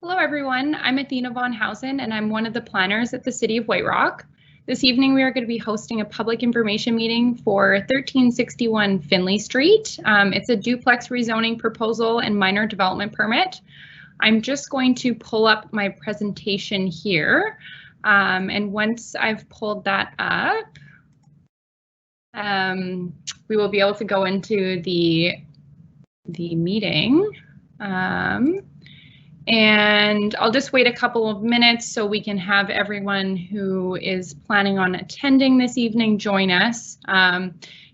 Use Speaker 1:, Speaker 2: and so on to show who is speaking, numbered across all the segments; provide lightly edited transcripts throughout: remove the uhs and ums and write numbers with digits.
Speaker 1: Hello everyone, I'm Athena Von Hausen and I'm one of the planners at the City of White Rock. This evening we are going to be hosting a public information meeting for 1361 Finlay Street. It's a duplex rezoning proposal and minor development permit. I'm just going to pull up my presentation here, and once I've pulled that up, we will be able to go into the meeting. And I'll just wait a couple of minutes so we can have everyone who is planning on attending this evening join us.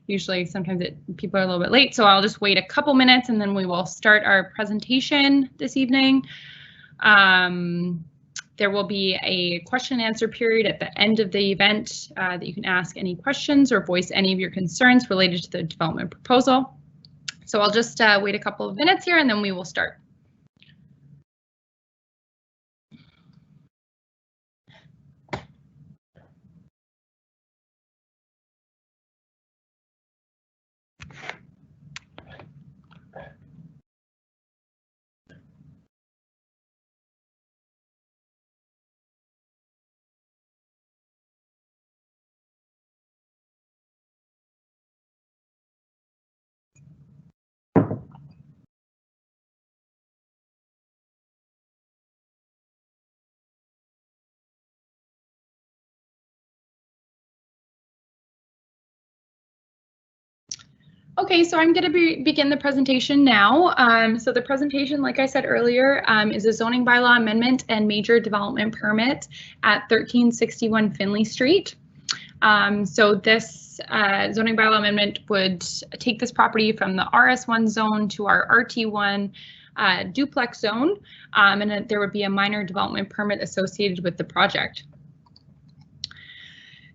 Speaker 1: Usually sometimes people are a little bit late, so I'll just wait a couple minutes and then we will start our presentation this evening. There will be a question and answer period at the end of the event that you can ask any questions or voice any of your concerns related to the development proposal. So I'll just wait a couple of minutes here and then we will start. Okay, so I'm going to begin the presentation now. So the presentation, like I said earlier, is a zoning bylaw amendment and major development permit at 1361 Finlay Street. So this zoning bylaw amendment would take this property from the RS1 zone to our RT1 duplex zone, and there would be a minor development permit associated with the project.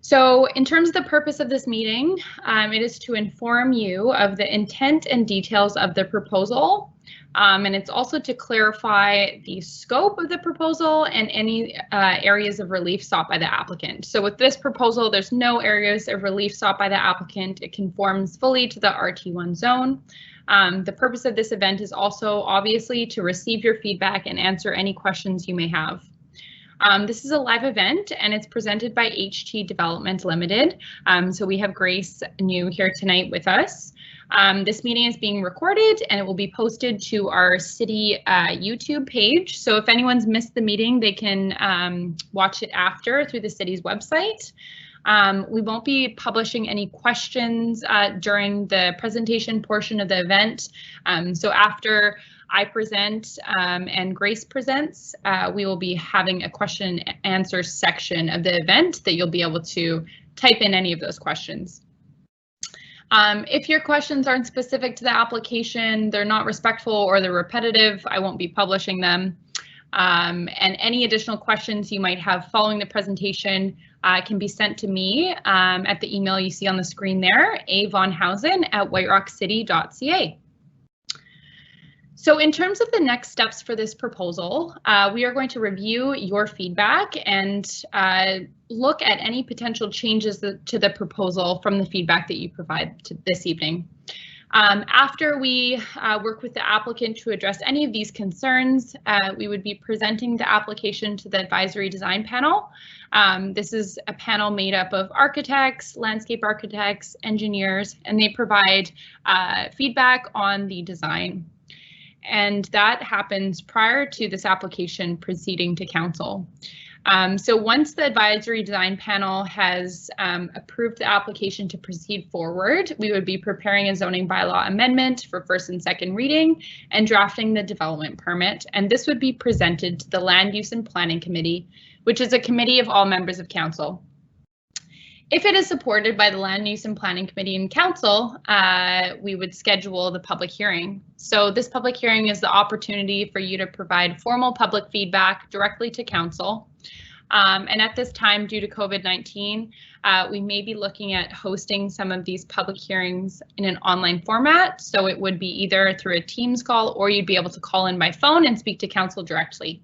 Speaker 1: So in terms of the purpose of this meeting, it is to inform you of the intent and details of the proposal, and it's also to clarify the scope of the proposal and any areas of relief sought by the applicant. So with this proposal, there's no areas of relief sought by the applicant. It conforms fully to the RT1 zone. The purpose of this event is also obviously to receive your feedback and answer any questions you may have. This is a live event and it's presented by HT Development Limited. So we have Grace New here tonight with us. This meeting is being recorded and it will be posted to our city YouTube page. So if anyone's missed the meeting, they can watch it after through the city's website. We won't be publishing any questions during the presentation portion of the event. So after I present and Grace presents, we will be having a question and answer section of the event that you'll be able to type in any of those questions. If your questions aren't specific to the application, they're not respectful or they're repetitive, I won't be publishing them. And any additional questions you might have following the presentation can be sent to me at the email you see on the screen there, avonhausen@whiterockcity.ca. So in terms of the next steps for this proposal, we are going to review your feedback and look at any potential changes to the proposal from the feedback that you provide this evening. After we work with the applicant to address any of these concerns, we would be presenting the application to the advisory design panel. This is a panel made up of architects, landscape architects, engineers, and they provide feedback on the design. And that happens prior to this application proceeding to council. So once the advisory design panel has approved the application to proceed forward, we would be preparing a zoning bylaw amendment for first and second reading and drafting the development permit. And this would be presented to the Land Use and Planning Committee, which is a committee of all members of council. If it is supported by the Land Use and Planning Committee and Council, we would schedule the public hearing. So this public hearing is the opportunity for you to provide formal public feedback directly to Council. And at this time, due to COVID-19, we may be looking at hosting some of these public hearings in an online format. So it would be either through a Teams call or you'd be able to call in by phone and speak to Council directly.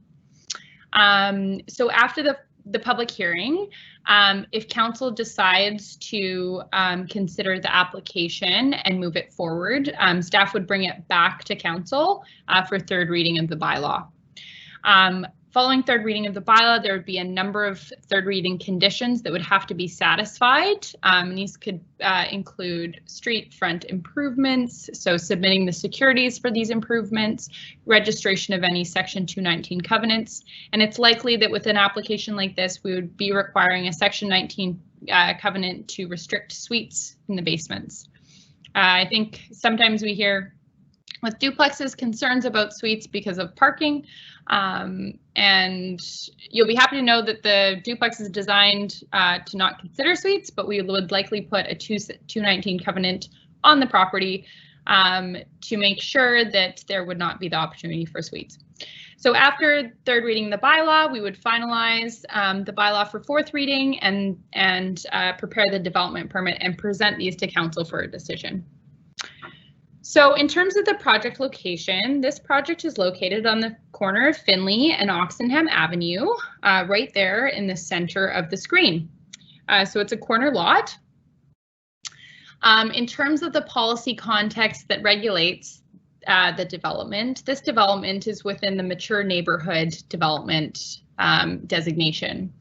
Speaker 1: So after the public hearing, if council decides to consider the application and move it forward, staff would bring it back to council for third reading of the bylaw. Following third reading of the bylaw, there would be a number of third reading conditions that would have to be satisfied. These could include street front improvements, so submitting the securities for these improvements, registration of any Section 219 covenants, and it's likely that with an application like this, we would be requiring a Section 19 covenant to restrict suites in the basements. I think sometimes we hear with duplexes concerns about suites because of parking, and you'll be happy to know that the duplex is designed to not consider suites, but we would likely put a 219 covenant on the property to make sure that there would not be the opportunity for suites. So after third reading the bylaw, we would finalize the bylaw for fourth reading and prepare the development permit and present these to council for a decision. So in terms of the project location, this project is located on the corner of Finlay and Oxenham Avenue, right there in the center of the screen. So it's a corner lot. In terms of the policy context that regulates the development, this development is within the mature neighborhood development designation.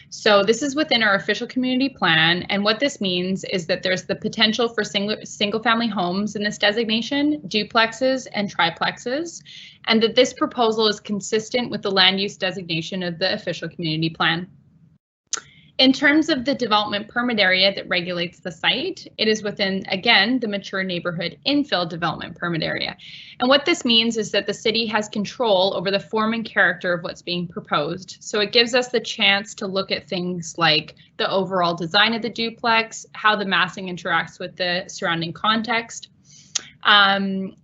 Speaker 1: So this is within our official community plan, and what this means is that there's the potential for single family homes in this designation, duplexes and triplexes, and that this proposal is consistent with the land use designation of the official community plan. In terms of the development permit area that regulates the site, it is within, again, the mature neighborhood infill development permit area. And what this means is that the city has control over the form and character of what's being proposed. So it gives us the chance to look at things like the overall design of the duplex, how the massing interacts with the surrounding context, and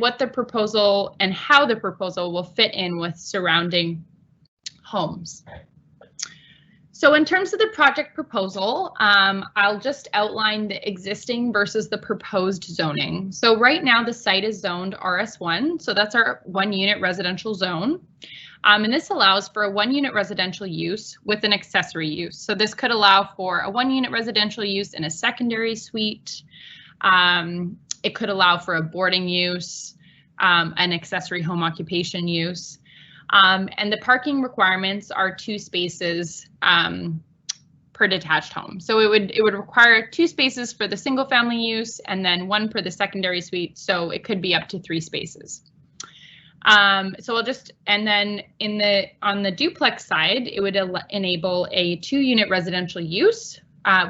Speaker 1: what the proposal and how the proposal will fit in with surrounding homes. So in terms of the project proposal, I'll just outline the existing versus the proposed zoning. So right now the site is zoned RS1, so that's our 1 unit residential zone. And this allows for a 1 unit residential use with an accessory use. So this could allow for a 1 unit residential use in a secondary suite. It could allow for a boarding use, an accessory home occupation use. And the parking requirements are 2 spaces per detached home. So it would require 2 spaces for the single family use and then 1 for the secondary suite. So it could be up to 3 spaces. So I'll just, and then on the duplex side, it would enable a 2 unit residential use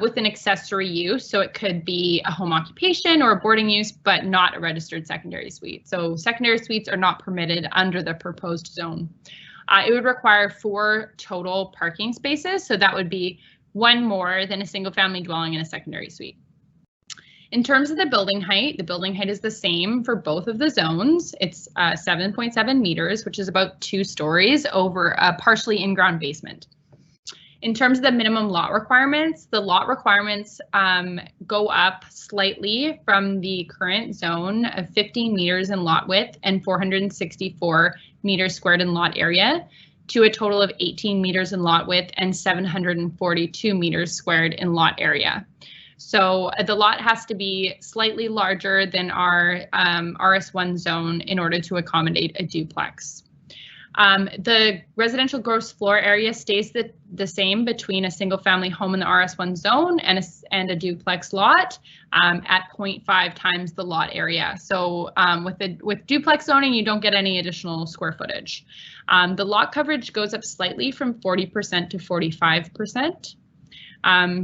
Speaker 1: with an accessory use. So it could be a home occupation or a boarding use, but not a registered secondary suite. So secondary suites are not permitted under the proposed zone. It would require 4 total parking spaces. So that would be 1 more than a single family dwelling in a secondary suite. In terms of the building height is the same for both of the zones. It's 7.7 meters, which is about 2 stories over a partially in-ground basement. In terms of the minimum lot requirements, the lot requirements go up slightly from the current zone of 15 meters in lot width and 464 meters squared in lot area to a total of 18 meters in lot width and 742 meters squared in lot area. So the lot has to be slightly larger than our RS1 zone in order to accommodate a duplex. The residential gross floor area stays the same between a single family home in the RS1 zone and a duplex lot at 0.5 times the lot area. So with duplex zoning, you don't get any additional square footage. The lot coverage goes up slightly from 40% to 45%.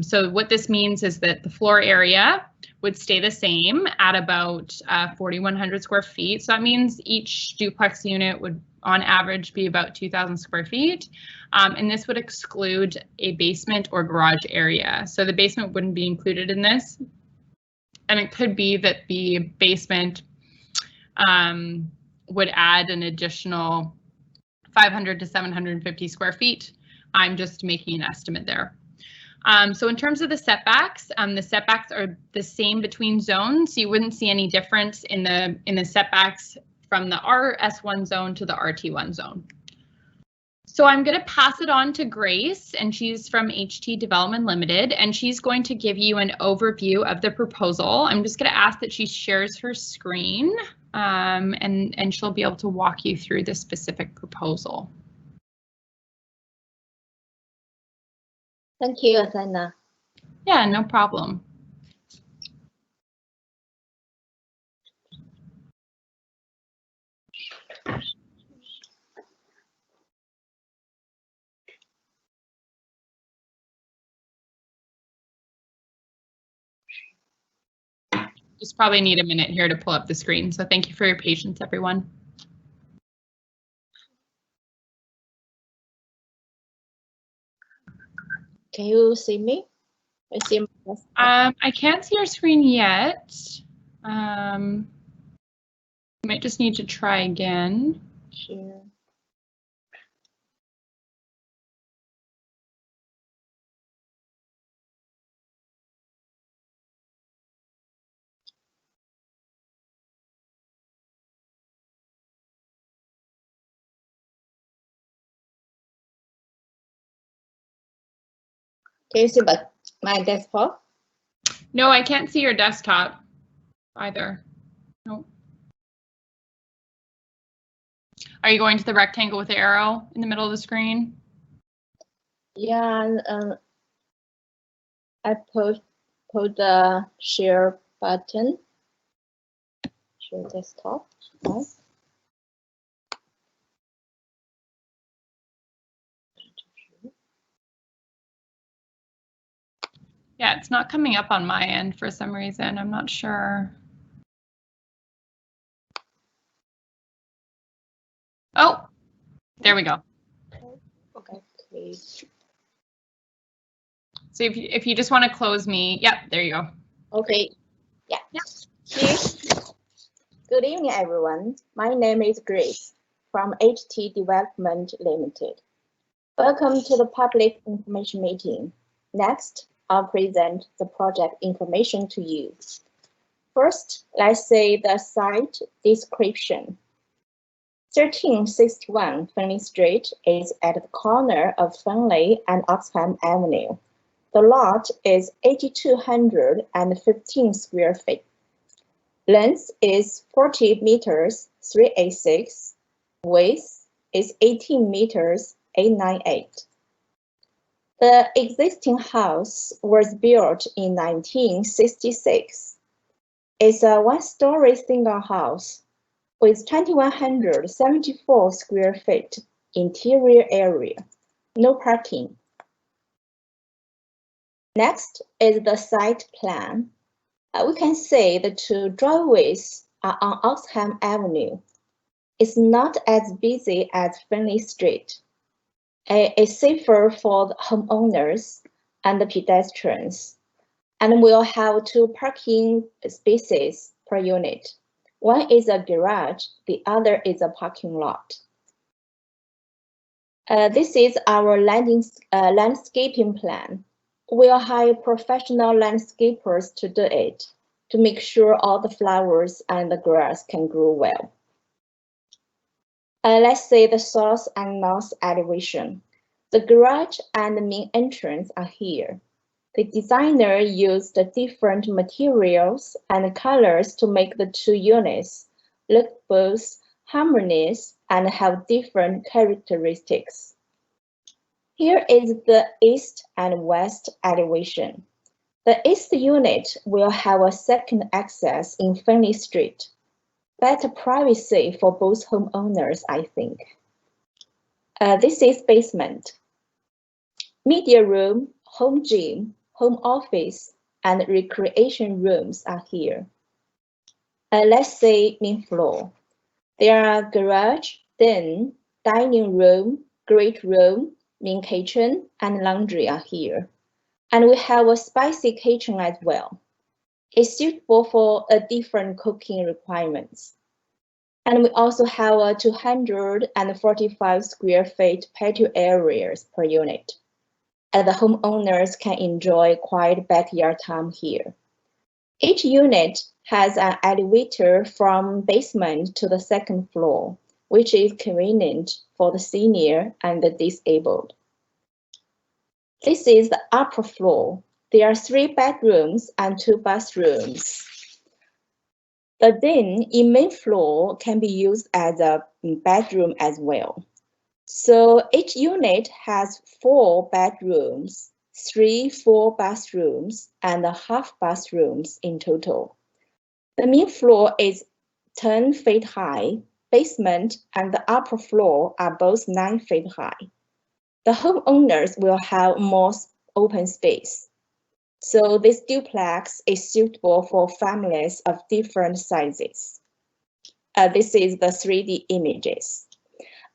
Speaker 1: So what this means is that the floor area would stay the same at about 4,100 square feet. So that means each duplex unit would on average be about 2,000 square feet. And this would exclude a basement or garage area. So the basement wouldn't be included in this. And it could be that the basement would add an additional 500 to 750 square feet. I'm just making an estimate there. So in terms of the setbacks are the same between zones. So you wouldn't see any difference in the setbacks from the RS1 zone to the RT1 zone. So I'm going to pass it on to Grace, and she's from HT Development Limited, and she's going to give you an overview of the proposal. I'm just going to ask that she shares her screen. and she'll be able to walk you through the specific proposal.
Speaker 2: Thank you, Asana.
Speaker 1: Yeah, no problem. Just probably need a minute here to pull up the screen, so thank you for your patience, everyone.
Speaker 2: Can you see me?
Speaker 1: I can't see your screen yet. Might just need to try again.
Speaker 2: Sure. Can you see my desktop?
Speaker 1: No, I can't see your desktop either. Nope. Are you going to the rectangle with the arrow in the middle of the screen?
Speaker 2: Yeah, I put the share button, share desktop. Right?
Speaker 1: Yeah, it's not coming up on my end for some reason. I'm not sure. Oh, there we go.
Speaker 2: Okay.
Speaker 1: So if you just want to close me, yep, there you go.
Speaker 2: Okay. Yeah. Good evening, everyone. My name is Grace from HT Development Limited. Welcome to the public information meeting. Next, I'll present the project information to you. First, let's say the site description. 1361 Finlay Street is at the corner of Finlay and Oxfam Avenue. The lot is 8,215 square feet. Length is 40 meters, 386. Width is 18 meters, 898. The existing house was built in 1966. It's a one-story single house with 2,174 square feet interior area, no parking. Next is the site plan. We can say the two driveways are on Oxfam Avenue. It's not as busy as Finlay Street. It's safer for the homeowners and the pedestrians, and will have 2 parking spaces per unit. One is a garage, the other is a parking lot. This is our landscaping plan. We'll hire professional landscapers to do it, to make sure all the flowers and the grass can grow well. Let's say the south and north elevation. The garage and the main entrance are here. The designer used different materials and colors to make the 2 units look both harmonious and have different characteristics. Here is the east and west elevation. The east unit will have a second access in Finlay Street. Better privacy for both homeowners, I think. This is basement. Media room, home gym, home office, and recreation rooms are here. Let's say main floor. There are garage, den, dining room, great room, main kitchen, and laundry are here. And we have a spicy kitchen as well. It's suitable for different cooking requirements. And we also have a 245 square feet patio areas per unit. And the homeowners can enjoy quiet backyard time here. Each unit has an elevator from basement to the 2nd floor, which is convenient for the senior and the disabled. This is the upper floor. There are 3 bedrooms and 2 bathrooms. The den in main floor can be used as a bedroom as well. So each unit has 4 bedrooms, 3 full bathrooms, and half bathrooms in total. The main floor is 10 feet high. Basement and the upper floor are both 9 feet high. The homeowners will have more open space. So this duplex is suitable for families of different sizes. This is the 3D images.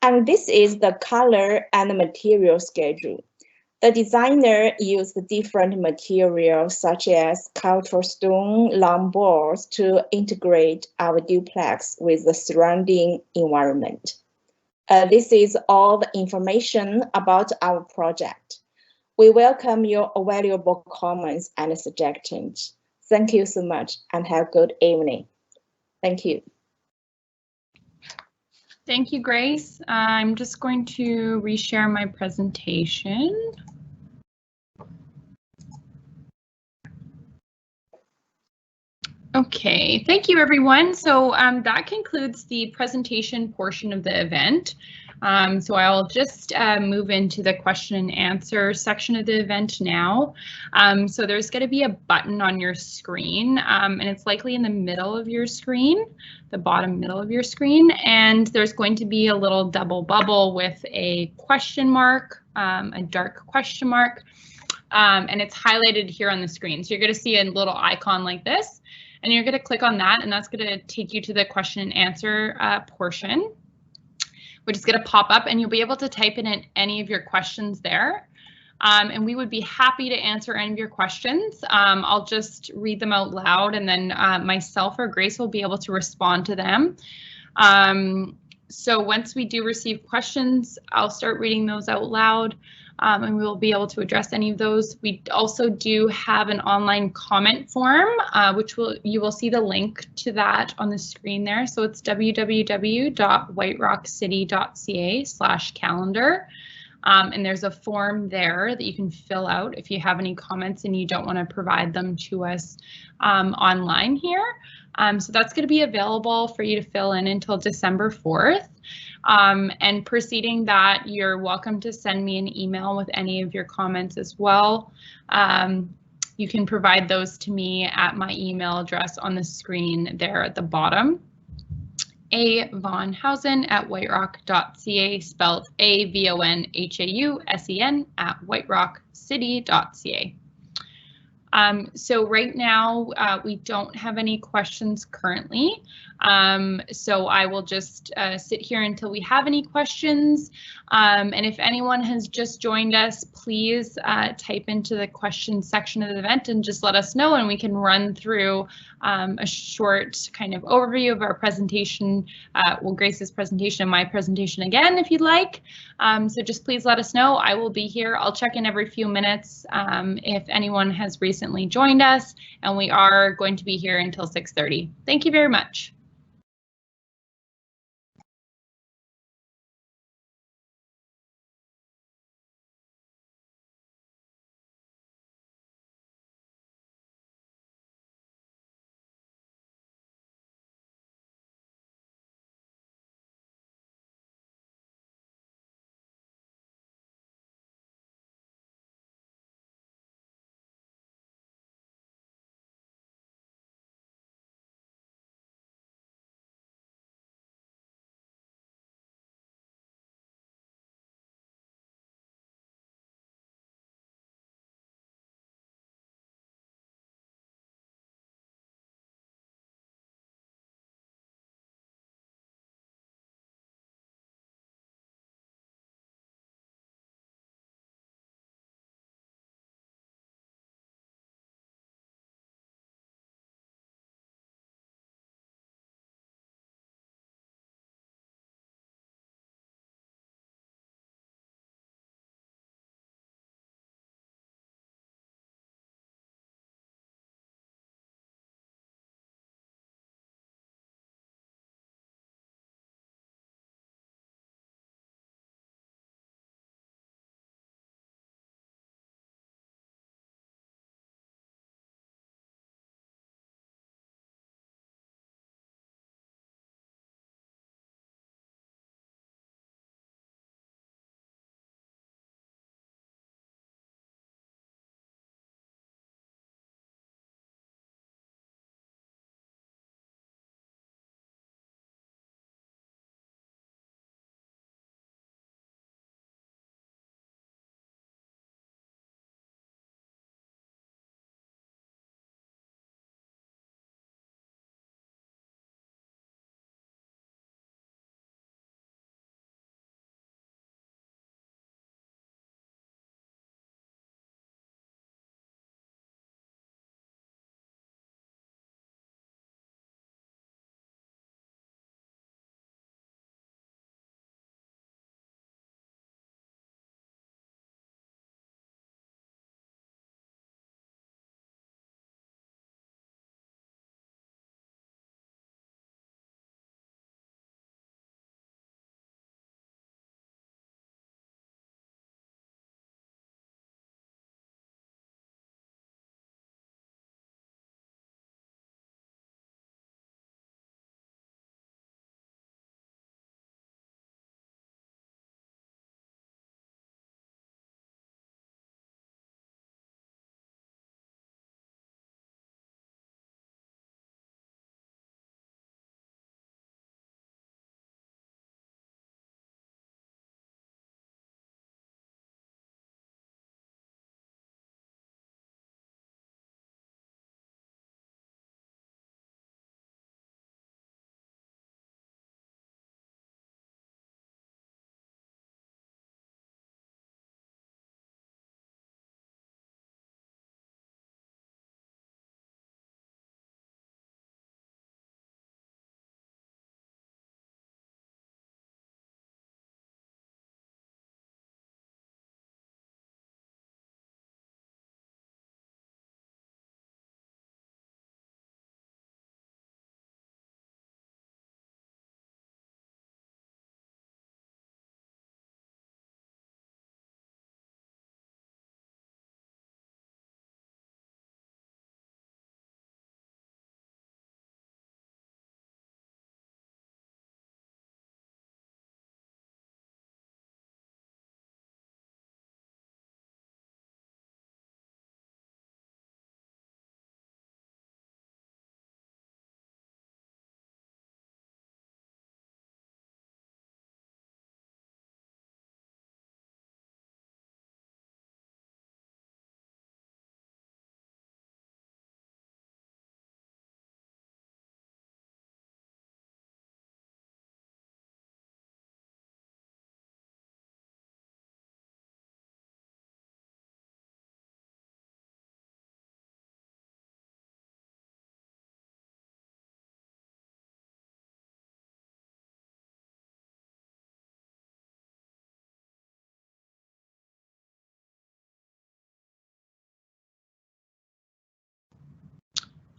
Speaker 2: And this is the color and material schedule. The designer used different materials such as cultural stone, long boards to integrate our duplex with the surrounding environment. This is all the information about our project. We welcome your valuable comments and suggestions. Thank you so much and have a good evening. Thank you.
Speaker 1: Thank you, Grace. I'm just going to reshare my presentation. Okay, thank you, everyone. So that concludes the presentation portion of the event. So I'll just move into the question and answer section of the event now. So there's going to be a button on your screen, and it's likely in the middle of your screen, the bottom middle of your screen, and there's going to be a little double bubble with a question mark, a dark question mark, and it's highlighted here on the screen. So you're going to see a little icon like this. And you're going to click on that, and that's going to take you to the question and answer portion, which is going to pop up, and you'll be able to type in any of your questions there. And we would be happy to answer any of your questions. I'll just read them out loud, and then myself or Grace will be able to respond to them. So once we do receive questions, I'll start reading those out loud. And we will be able to address any of those. We also do have an online comment form, which you will see the link to that on the screen there. So it's www.whiterockcity.ca/calendar. And there's a form there that you can fill out if you have any comments and you don't want to provide them to us online here. So that's going to be available for you to fill in until December 4th. And preceding that, you're welcome to send me an email with any of your comments as well. You can provide those to me at my email address on the screen there at the bottom. avonhausen@whiterock.ca, spelled avonhausen@whiterockcity.ca. So right now we don't have any questions currently. So I will just sit here until we have any questions. And if anyone has just joined us, please type into the questions section of the event and just let us know, and we can run through a short kind of overview of our presentation, well, Grace's presentation and my presentation again, if you'd like. So just please let us know. I will be here. I'll check in every few minutes if anyone has recently joined us, and we are going to be here until 6:30. Thank you very much.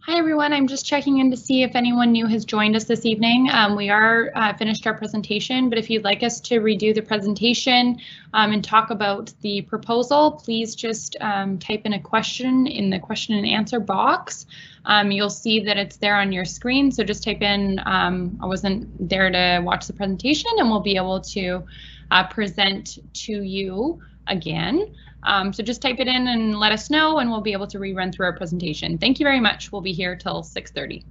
Speaker 1: Hi everyone, I'm just checking in to see if anyone new has joined us this evening. We are finished our presentation, but if you'd like us to redo the presentation and talk about the proposal, please just type in a question in the question and answer box. You'll see that it's there on your screen, so just type in, I wasn't there to watch the presentation, and we'll be able to present to you again. So just type it in and let us know, and we'll be able to rerun through our presentation. Thank you very much. We'll be here till 6:30.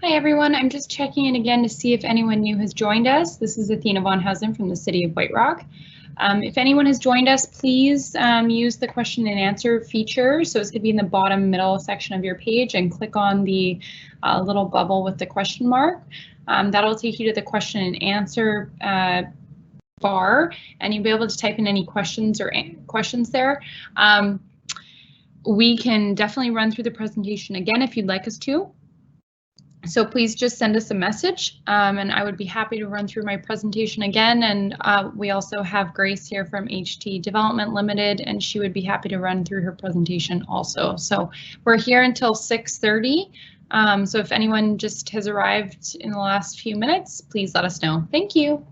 Speaker 1: Hi everyone, I'm just checking in again to see if anyone new has joined us. This is Athena Von Hausen from the City of White Rock. If anyone has joined us, please use the question and answer feature. So it's going to be in the bottom middle section of your page and click on the little bubble with the question mark. That'll take you to the question and answer bar, and you'll be able to type in any questions or questions there. We can definitely run through the presentation again if you'd like us to. So please just send us a message and I would be happy to run through my presentation again. And we also have Grace here from HT Development Limited, and she would be happy to run through her presentation also. So we're here until 6:30. So if anyone just has arrived in the last few minutes, please let us know. Thank you.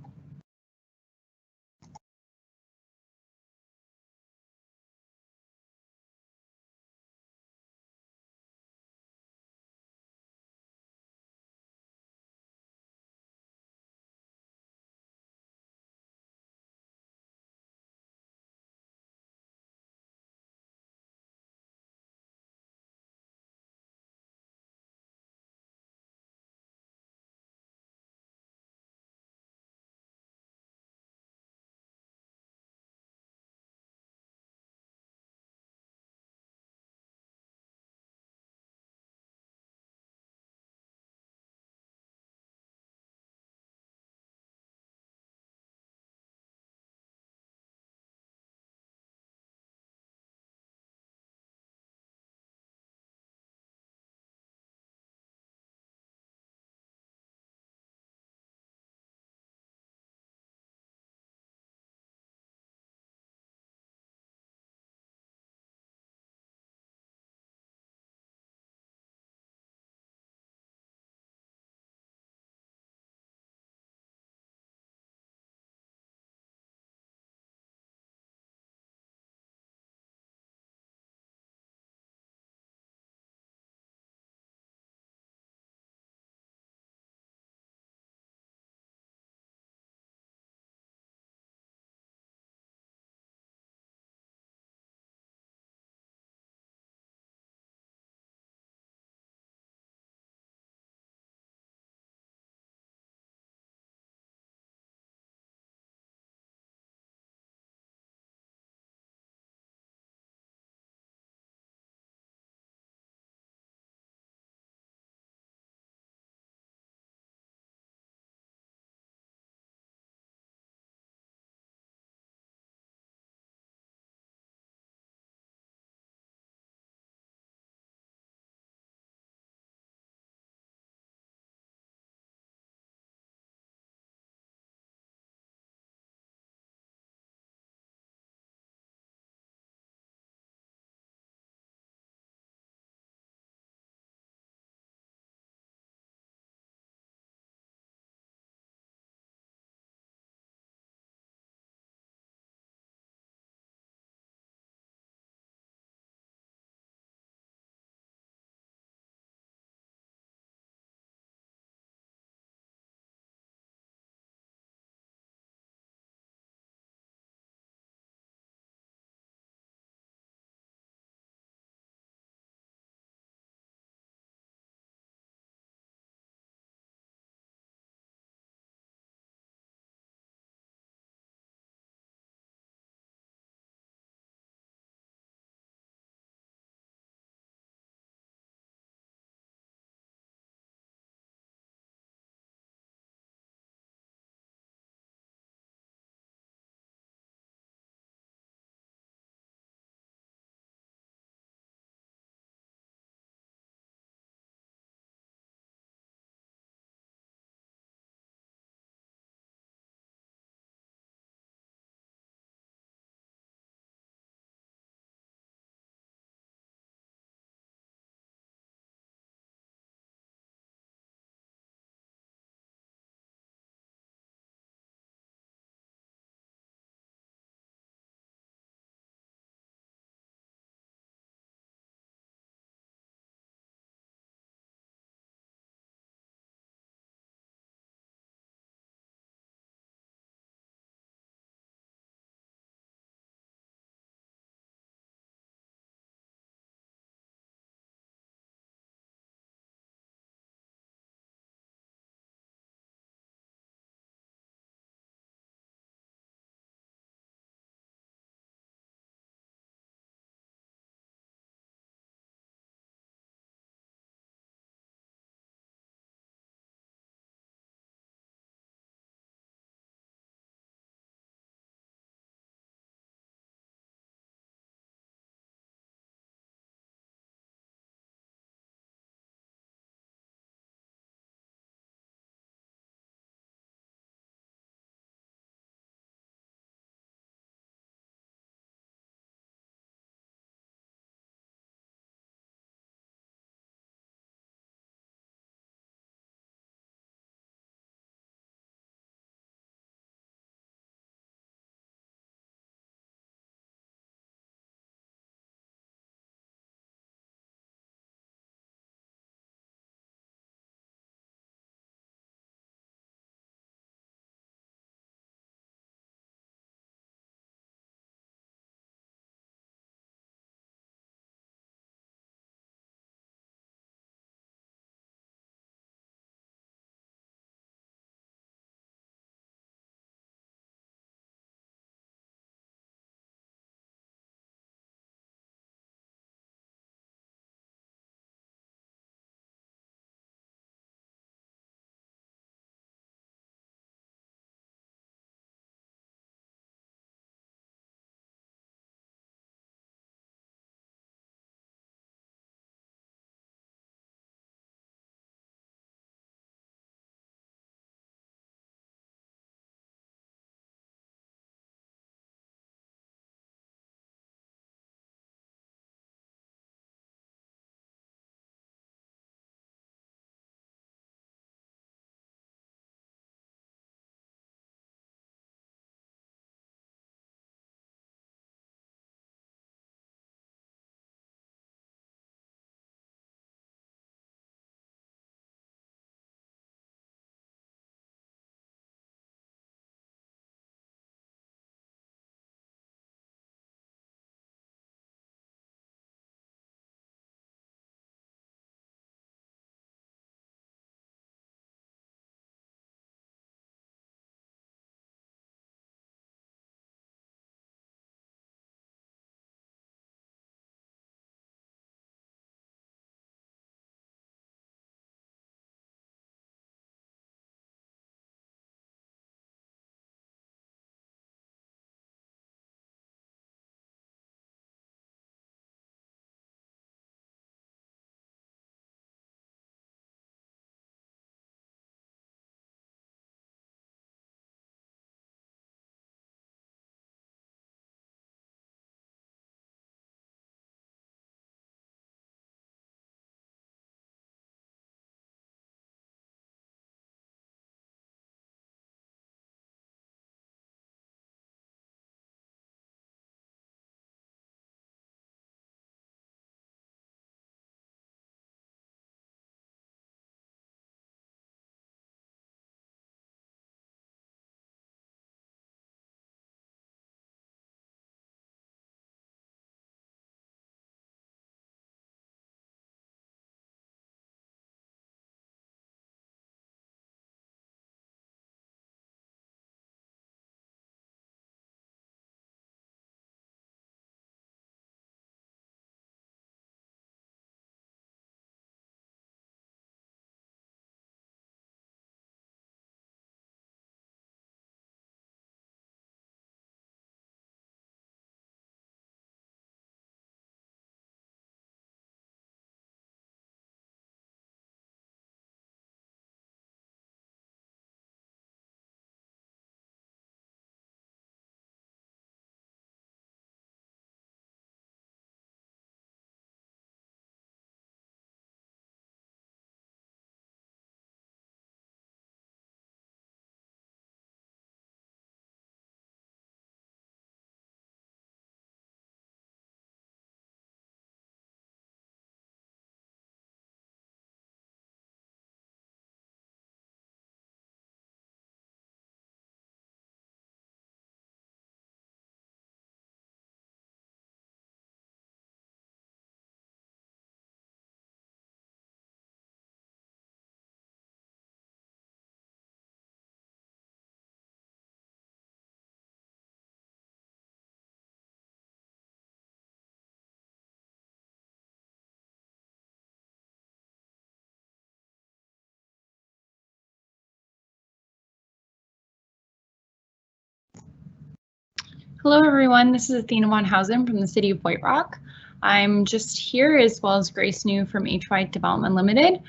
Speaker 1: Hello, everyone. This is Athena Von Hausen from the City of White Rock. I'm just here, as well as Grace New from HY Development Limited.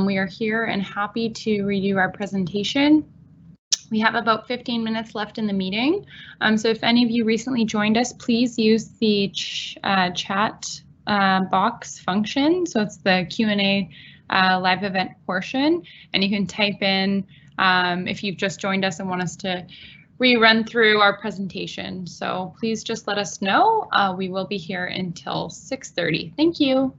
Speaker 1: We are here and happy to redo our presentation. We have about 15 minutes left in the meeting. So if any of you recently joined us, please use the chat box function. So it's the Q&A live event portion, and you can type in if you've just joined us and want us to rerun through our presentation. So please just let us know. We will be here until 6:30. Thank you.